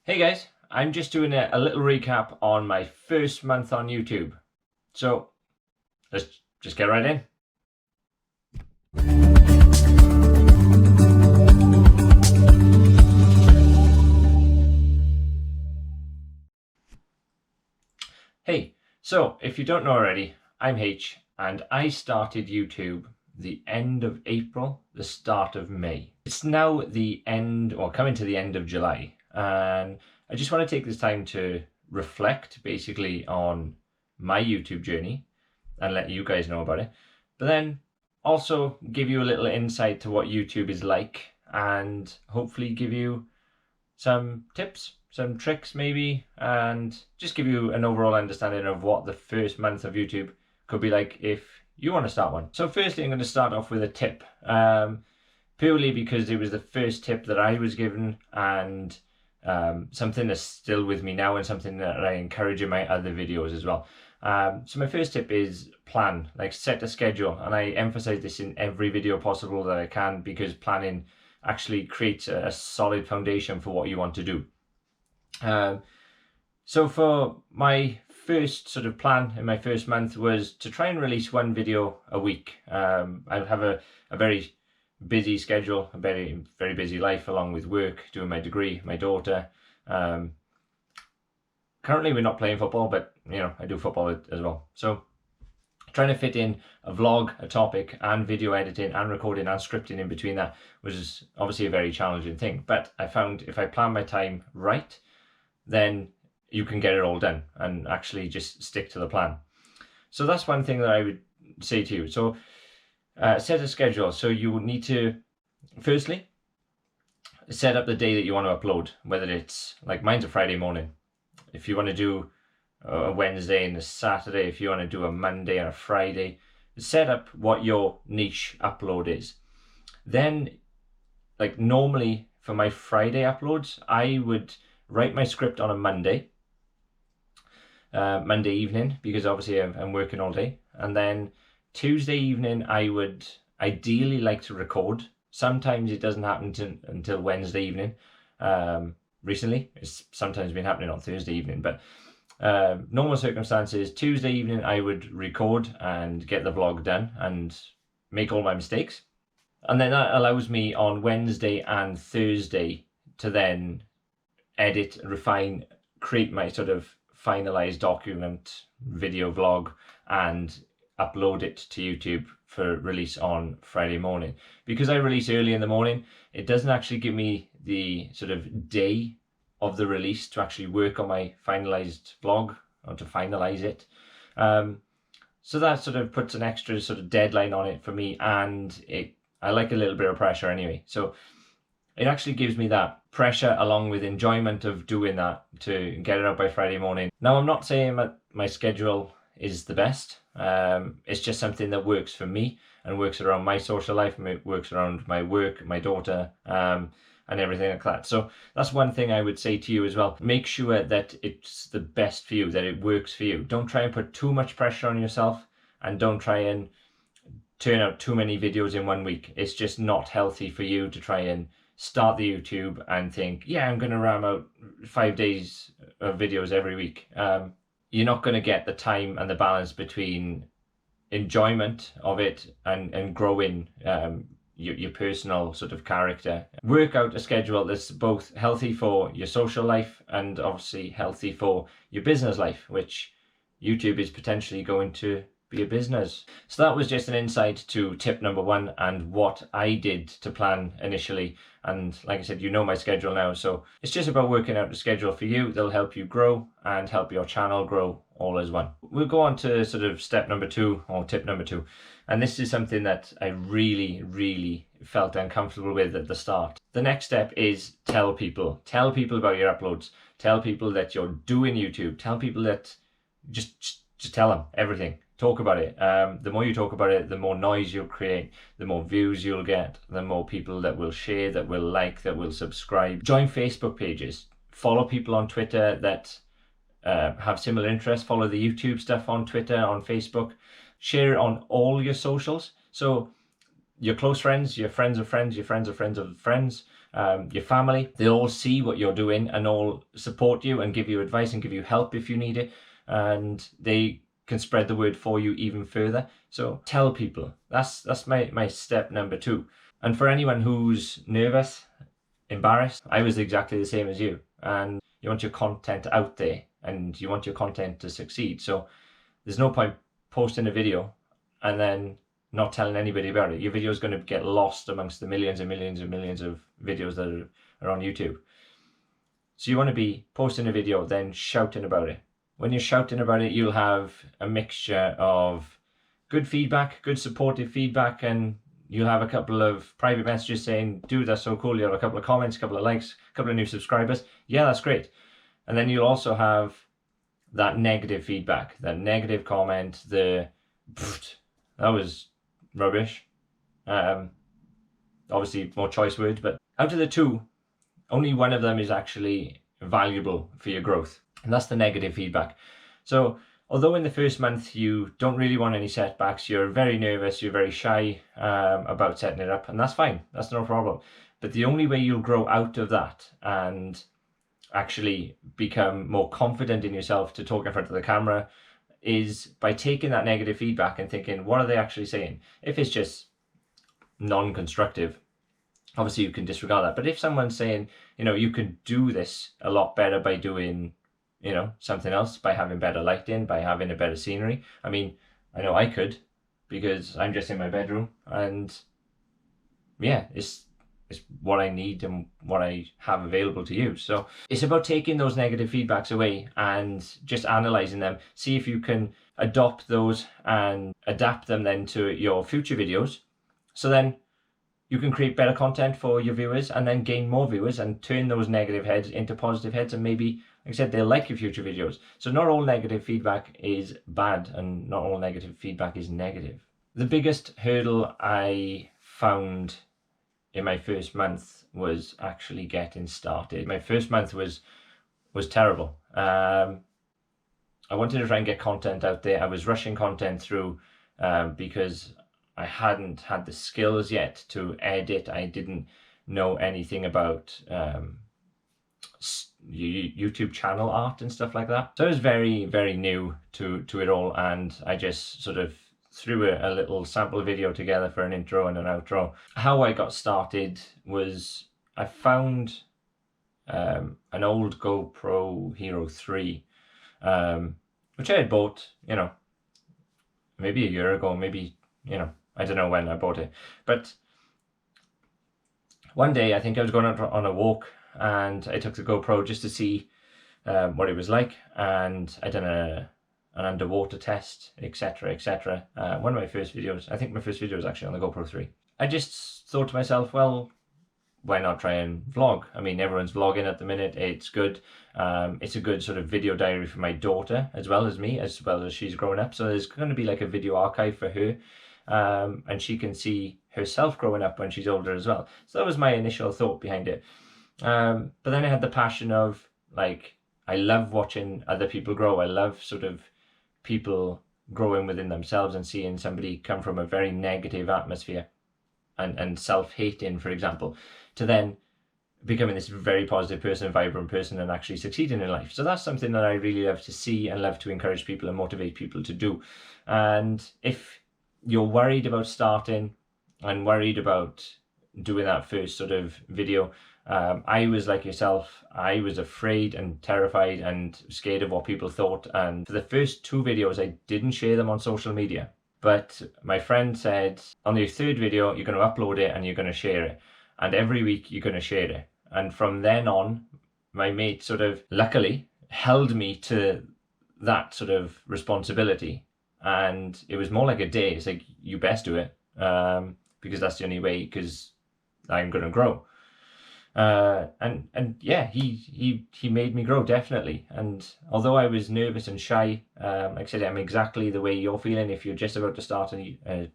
Hey guys, I'm just doing a little recap on my first month on YouTube. So let's just get right in. Hey, so if you don't know already, I'm H and I started YouTube the end of April, the start of May. It's now the end or coming to the end of July, and I just want to take this time to reflect basically on my YouTube journey and let you guys know about it, but then also give you a little insight to what YouTube is like and hopefully give you some tips, some tricks maybe, and just give you an overall understanding of what the first month of YouTube could be like if you want to start one. So firstly, I'm going to start off with a tip, purely because it was the first tip that I was given, and something that's still with me now and something that I encourage in my other videos as well. So my first tip is plan, like set a schedule, and I emphasize this in every video possible that I can because planning actually creates a solid foundation for what you want to do. So for my first sort of plan in my first month was to try and release one video a week. I have a very busy schedule, a very busy life along with work, doing my degree, my daughter. Currently we're not playing football, but you know, I do football as well. So trying to fit in a vlog, a topic, and video editing and recording and scripting in between that was obviously a very challenging thing. But I found if I plan my time right, then you can get it all done and actually just stick to the plan. So that's one thing that I would say to you. So set a schedule. So you need to, firstly, set up the day that you want to upload, whether it's like mine's a Friday morning. If you want to do a Wednesday and a Saturday, if you want to do a Monday and a Friday, set up what your niche upload is. Then, like normally for my Friday uploads, I would write my script on a Monday evening, because obviously I'm working all day, and then Tuesday evening I would ideally like to record. Sometimes it doesn't happen until Wednesday evening. Recently it's sometimes been happening on Thursday evening, but normal circumstances, Tuesday evening I would record and get the vlog done and make all my mistakes, and then that allows me on Wednesday and Thursday to then edit, refine, create my sort of finalized document, video vlog, and upload it to YouTube for release on Friday morning. Because I release early in the morning, it doesn't actually give me the sort of day of the release to actually work on my finalized vlog or to finalize it. So that sort of puts an extra sort of deadline on it for me, and I like a little bit of pressure anyway. So it actually gives me that pressure along with enjoyment of doing that to get it out by Friday morning. Now, I'm not saying that my schedule is the best. It's just something that works for me and works around my social life, works around my work, my daughter, and everything like that. So that's one thing I would say to you as well. Make sure that it's the best for you, that it works for you. Don't try and put too much pressure on yourself, and don't try and turn out too many videos in 1 week. It's just not healthy for you to try and start the YouTube and think, yeah, I'm going to ram out 5 days of videos every week. You're not going to get the time and the balance between enjoyment of it and growing your personal sort of character. Work out a schedule that's both healthy for your social life and obviously healthy for your business life, which YouTube is potentially going to be a business. So that was just an insight to tip number one and what I did to plan initially. And like I said, you know my schedule now, so it's just about working out the schedule for you that'll help you grow and help your channel grow all as one. We'll go on to sort of step number two, or tip number two, and this is something that I really felt uncomfortable with at the start. The next step is tell people about your uploads, tell people that you're doing YouTube, tell people that just tell them everything. Talk about it. The more you talk about it, the more noise you'll create, the more views you'll get, the more people that will share, that will like, that will subscribe. Join Facebook pages. Follow people on Twitter that have similar interests. Follow the YouTube stuff on Twitter, on Facebook. Share it on all your socials. So your close friends, your friends of friends, your friends of friends of friends, your family. They'll all see what you're doing and all support you and give you advice and give you help if you need it. And they can spread the word for you even further. So tell people. That's my step number 2. And for anyone who's nervous, embarrassed, I was exactly the same as you. And you want your content out there and you want your content to succeed. So there's no point posting a video and then not telling anybody about it. Your video is going to get lost amongst the millions and millions and millions of videos that are on YouTube. So you want to be posting a video, then shouting about it. When you're shouting about it, you'll have a mixture of good feedback, good supportive feedback, and you'll have a couple of private messages saying, dude, that's so cool. You'll have a couple of comments, a couple of likes, a couple of new subscribers. Yeah, that's great. And then you'll also have that negative feedback, that negative comment, that was rubbish. Obviously more choice words, but out of the 2, only one of them is actually valuable for your growth, and that's the negative feedback. So although in the first month you don't really want any setbacks, you're very nervous, you're very shy about setting it up, and that's fine, that's no problem. But the only way you'll grow out of that and actually become more confident in yourself to talk in front of the camera is by taking that negative feedback and thinking, what are they actually saying? If it's just non-constructive, obviously you can disregard that. But if someone's saying, you can do this a lot better by doing, something else, by having better lighting, by having a better scenery. I mean, I know I could, because I'm just in my bedroom, and yeah, it's what I need and what I have available to use. So it's about taking those negative feedbacks away and just analyzing them, see if you can adopt those and adapt them then to your future videos. So then you can create better content for your viewers and then gain more viewers and turn those negative heads into positive heads, and maybe, like I said, they'll like your future videos. So not all negative feedback is bad and not all negative feedback is negative. The biggest hurdle I found in my first month was actually getting started. My first month was terrible. I wanted to try and get content out there. I was rushing content through because I hadn't had the skills yet to edit. I didn't know anything about YouTube channel art and stuff like that. So I was very, very new to it all, and I just sort of threw a little sample video together for an intro and an outro. How I got started was I found an old GoPro Hero 3, which I had bought, maybe a year ago, maybe, I don't know when I bought it. But one day I think I was going out on a walk and I took the GoPro just to see what it was like, and I done an underwater test, etc, etc. One of my first videos, I think my first video was actually on the GoPro 3. I just thought to myself, well, why not try and vlog? I mean, everyone's vlogging at the minute. It's good. It's a good sort of video diary for my daughter as well as me, as well as she's growing up. So there's going to be like a video archive for her, and she can see herself growing up when she's older as well. So that was my initial thought behind it. But then I had the passion of, like, I love watching other people grow. I love sort of people growing within themselves and seeing somebody come from a very negative atmosphere and self-hating, for example, to then becoming this very positive person, vibrant person, and actually succeeding in life. So that's something that I really love to see and love to encourage people and motivate people to do. And if you're worried about starting and worried about doing that first sort of video, I was like yourself. I was afraid and terrified and scared of what people thought. And for the first 2 videos, I didn't share them on social media. But my friend said, on the 3rd video, you're going to upload it and you're going to share it. And every week you're going to share it. And from then on, my mate sort of luckily held me to that sort of responsibility. And it was more like a day. It's like, you best do it, because that's the only way, because I'm going to grow. And yeah, he made me grow, definitely. And although I was nervous and shy, like I said, I'm exactly the way you're feeling if you're just about to start a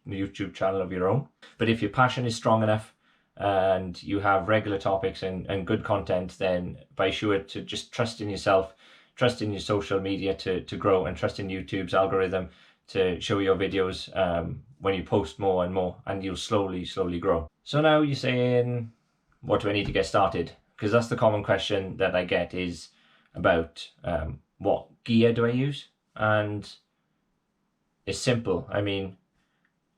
YouTube channel of your own. But if your passion is strong enough and you have regular topics and good content, then be sure to just trust in yourself, trust in your social media to grow, and trust in YouTube's algorithm to show your videos when you post more and more, and you'll slowly grow. So now you're saying, what do I need to get started? Because that's the common question that I get, is about what gear do I use? And it's simple. I mean,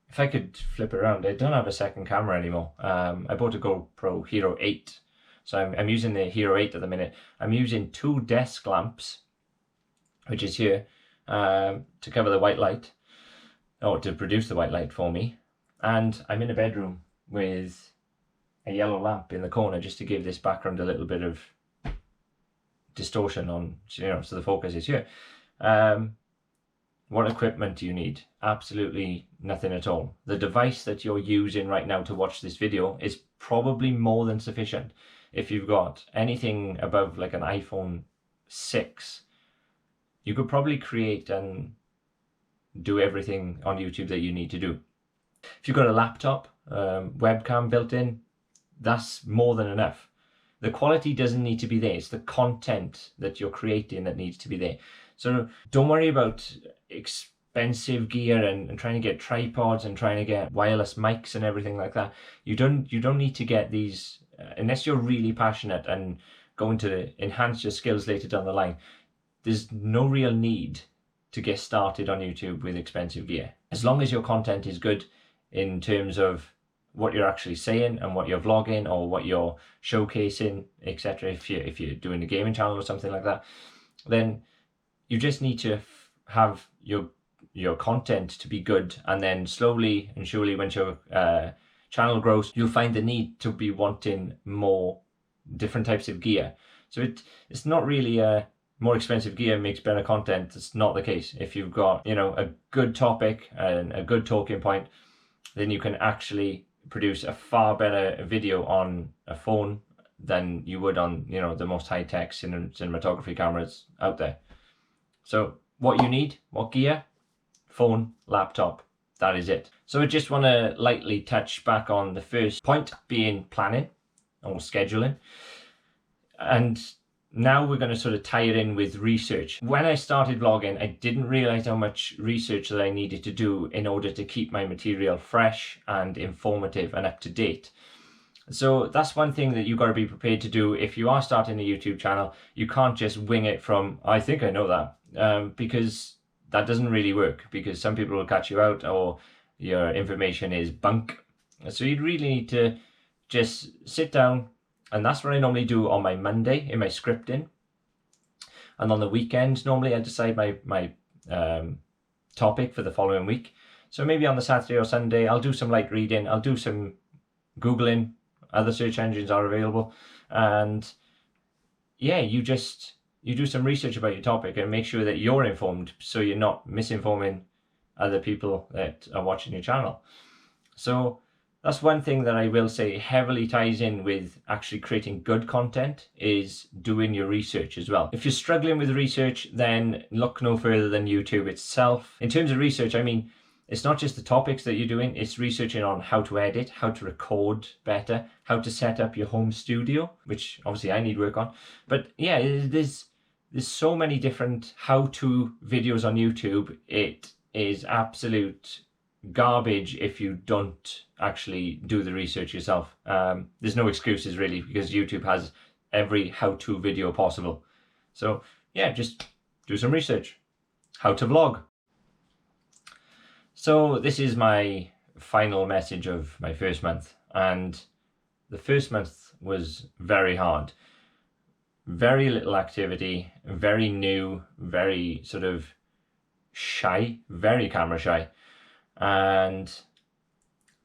if I could flip it around, I don't have a second camera anymore. I bought a GoPro Hero 8. So I'm using the Hero 8 at the minute. I'm using 2 desk lamps, which is here, to cover the white light, or to produce the white light for me. And I'm in a bedroom with a yellow lamp in the corner, just to give this background a little bit of distortion on, so the focus is here. What equipment do you need? Absolutely nothing at all. The device that you're using right now to watch this video is probably more than sufficient. If you've got anything above like an iPhone 6, you could probably create and do everything on YouTube that you need to do. If you've got a laptop, webcam built in, that's more than enough. The quality doesn't need to be there. It's the content that you're creating that needs to be there. So don't worry about expensive gear and trying to get tripods and trying to get wireless mics and everything like that. You don't need to get these unless you're really passionate and going to enhance your skills later down the line. There's no real need to get started on YouTube with expensive gear. As long as your content is good in terms of what you're actually saying and what you're vlogging or what you're showcasing, etc. If you're doing a gaming channel or something like that, then you just need to have your content to be good, and then slowly and surely, when your channel grows, you'll find the need to be wanting more different types of gear. So it's not really more expensive gear makes better content. It's not the case. If you've got a good topic and a good talking point, then you can actually produce a far better video on a phone than you would on the most high-tech cinematography cameras out there. So what you need, what gear? Phone, laptop, that is it. So I just want to lightly touch back on the first point, being planning or scheduling. And now we're going to sort of tie it in with research. When I started vlogging, I didn't realize how much research that I needed to do in order to keep my material fresh and informative and up to date. So that's one thing that you've got to be prepared to do if you are starting a YouTube channel. You can't just wing it from, I think I know that, because that doesn't really work, because some people will catch you out or your information is bunk. So you really need to just sit down, and that's what I normally do on my Monday in my scripting. And on the weekend, normally I decide my topic for the following week. So maybe on the Saturday or Sunday, I'll do some light reading, I'll do some Googling, other search engines are available, and yeah, you do some research about your topic and make sure that you're informed, so you're not misinforming other people that are watching your channel. So that's one thing that I will say heavily ties in with actually creating good content, is doing your research as well. If you're struggling with research, then look no further than YouTube itself. In terms of research, I mean, it's not just the topics that you're doing, it's researching on how to edit, how to record better, how to set up your home studio, which obviously I need work on. But yeah, there's so many different how-to videos on YouTube. It is absolute garbage if you don't actually do the research yourself. There's no excuses really, because YouTube has every how-to video possible. So yeah, just do some research. How to vlog. So this is my final message of my first month, and the first month was very hard. Very little activity, very new, very sort of shy, very camera shy, and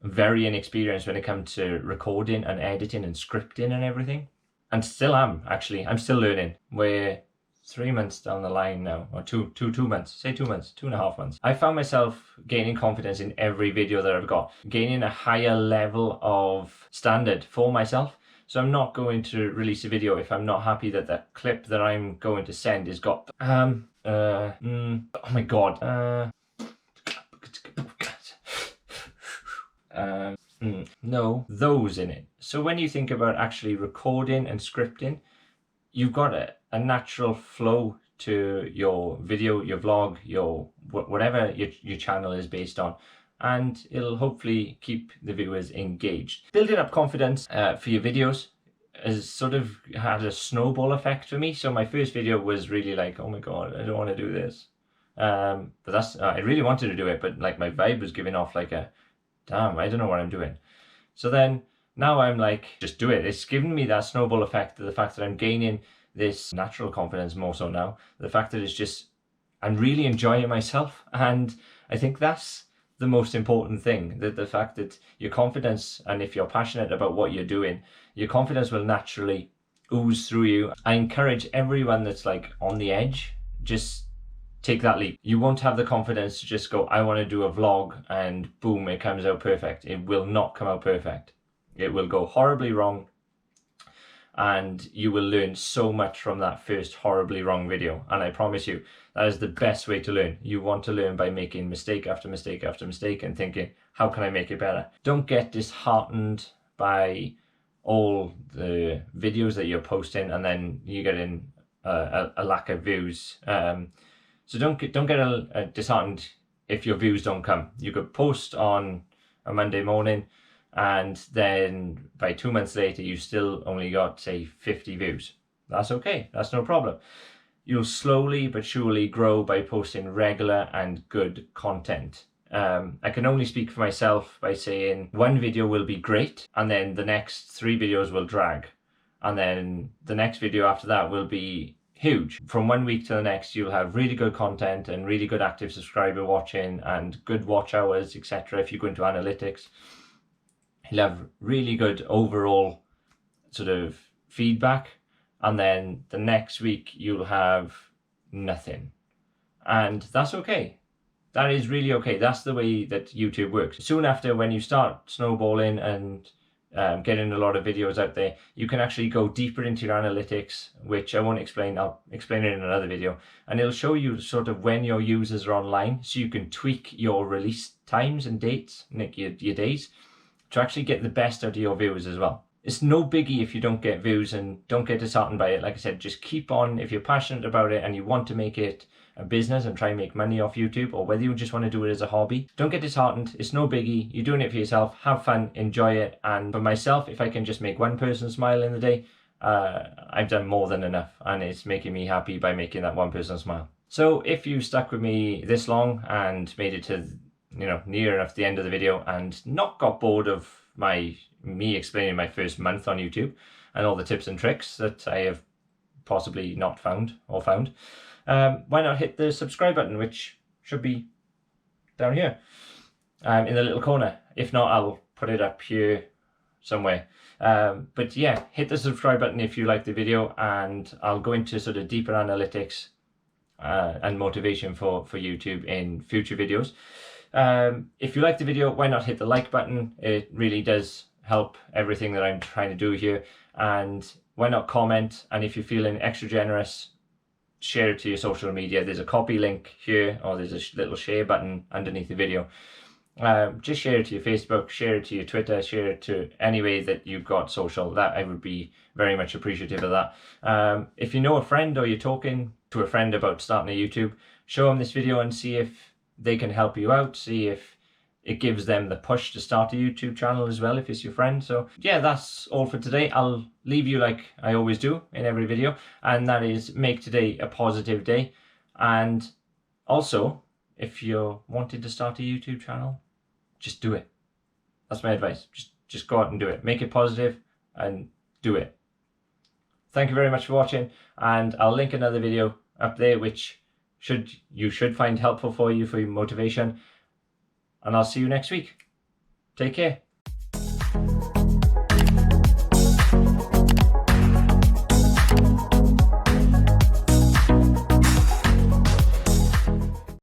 very inexperienced when it comes to recording and editing and scripting and everything. And still am, actually. I'm still learning. We're 3 months down the line now, or two months, say 2 months, 2.5 months. I found myself gaining confidence in every video that I've got, gaining a higher level of standard for myself. So I'm not going to release a video if I'm not happy that the clip that I'm going to send has got oh my god, no, those in it. So when you think about actually recording and scripting, you've got a natural flow to your video, your vlog, your whatever your channel is based on. and it'll hopefully keep the viewers engaged. Building up confidence for your videos has sort of had a snowball effect for me. So my first video was really like, oh my god, I don't want to do this. But that's I really wanted to do it, but like my vibe was giving off like a, damn, I don't know what I'm doing. So then now I'm like, just do it. It's given me that snowball effect, the fact that I'm gaining this natural confidence more so now. The fact that it's just, I'm really enjoying myself. And I think that's the most important thing, that the fact that your confidence, and if you're passionate about what you're doing, your confidence will naturally ooze through you. I encourage everyone that's like on the edge, just take that leap. You won't have the confidence to just go, I want to do a vlog, and boom, it comes out perfect. It will not come out perfect. It will go horribly wrong, and you will learn so much from that first horribly wrong video. And I promise you, that is the best way to learn. You want to learn by making mistake after mistake after mistake and thinking, how can I make it better? Don't get disheartened by all the videos that you're posting and then you get in a lack of views. So don't get disheartened if your views don't come. You could post on a Monday morning, and then by 2 months later you still only got, say, 50 views. That's okay, that's no problem. You'll slowly but surely grow by posting regular and good content. I can only speak for myself by saying one video will be great, and then the next 3 videos will drag, and then the next video after that will be huge. From 1 week to the next, you'll have really good content and really good active subscriber watching and good watch hours, etc. If you go into analytics, you'll have really good overall sort of feedback, and then the next week you'll have nothing. And that's okay. That is really okay. That's the way that YouTube works. Soon after, when you start snowballing and getting a lot of videos out there, you can actually go deeper into your analytics, which I won't explain. I'll explain it in another video. And it'll show you sort of when your users are online, so you can tweak your release times and dates, like your days, to actually get the best out of your viewers as well. It's no biggie if you don't get views, and don't get disheartened by it. Like I said, just keep on. If you're passionate about it and you want to make it a business and try and make money off YouTube, or whether you just want to do it as a hobby, don't get disheartened. It's no biggie. You're doing it for yourself. Have fun, enjoy it. And for myself, if I can just make one person smile in the day, I've done more than enough, and it's making me happy by making that one person smile. So if you stuck with me this long and made it to, you know, near enough the end of the video and not got bored of me explaining my first month on YouTube and all the tips and tricks that I have possibly not found or found, why not hit the subscribe button, which should be down here in the little corner. If not, I'll put it up here somewhere. But yeah, hit the subscribe button if you like the video, and I'll go into sort of deeper analytics and motivation for YouTube in future videos. If you like the video, why not hit the like button? It really does help everything that I'm trying to do here. And why not comment? And if you're feeling extra generous, share it to your social media. There's a copy link here, or there's a little share button underneath the video. Just share it to your Facebook, share it to your Twitter, share it to any way that you've got social. That I would be very much appreciative of that. If you know a friend, or you're talking to a friend about starting a YouTube, show them this video and see if they can help you out. See if it gives them the push to start a YouTube channel as well, if it's your friend. So yeah, that's all for today. I'll leave you like I always do in every video, and that is, make today a positive day. And also, if you're wanting to start a YouTube channel, just do it. That's my advice. Just go out and do it. Make it positive and do it. Thank you very much for watching, and I'll link another video up there which you should find helpful for your motivation. And I'll see you next week. Take care.